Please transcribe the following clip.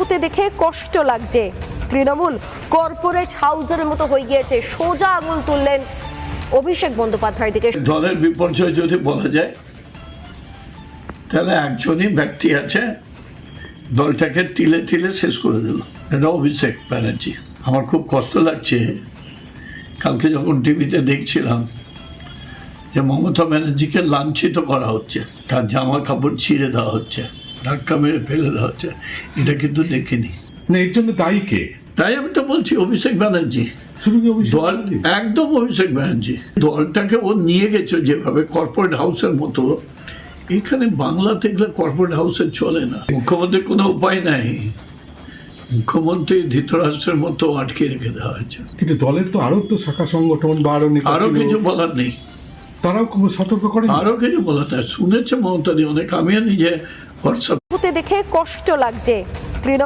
হতে দেখে কষ্ট লাগছে। তৃণমূল কর্পোরেট হাউসের মতো হয়ে গিয়েছে। সোজা আঙুল তুললেন অভিষেক বন্দ্যোপাধ্যায়ের দিকে। দলের বিপর্যয় যদি বলা যায় তাহলে একজনই ব্যক্তি আছে দলটাকে তিলে তিলে শেষ করে দিল, এটা অভিষেক ব্যানার্জি। আমার খুব কষ্ট লাগছে কালকে যখন টিভিতে দেখছিলাম যে মমতা ব্যানার্জিকে লাঞ্ছিত করা হচ্ছে, তার জামা কাপড় ছিঁড়ে দেওয়া হচ্ছে, ধাক্কা মেরে ফেলে দেওয়া হচ্ছে। এটা কিন্তু দেখিনি। না, এর জন্য দায়ী কে? তাই আমি তো বলছি অভিষেক ব্যানার্জি। শুধু কি অভিষেক দল ব্যানার্জি? একদম অভিষেক ব্যানার্জি। দলটাকে ও নিয়ে গেছে যেভাবে কর্পোরেট হাউসের মতো। এখানে বাংলাতে এগুলো কর্পোরেট হাউসে চলে না। মুখ্যমন্ত্রীর কোনো উপায় নাই, মুখ্যমন্ত্রী ধৃতরাষ্ট্রের মতো আটকে রেখে দেওয়া হয়েছে। কিন্তু দলের তো আরো শাখা সংগঠন বা আরো নেতা আরো ছিল, কিছু বলার নেই, তারাও খুব সতর্ক করেন। আরো কিছু বলার নেই। শুনেছে মমতা দি অনেক, আমিও নিজে হোয়াটসঅ্যাপ হতে দেখে কষ্ট লাগছে। তৃণমূল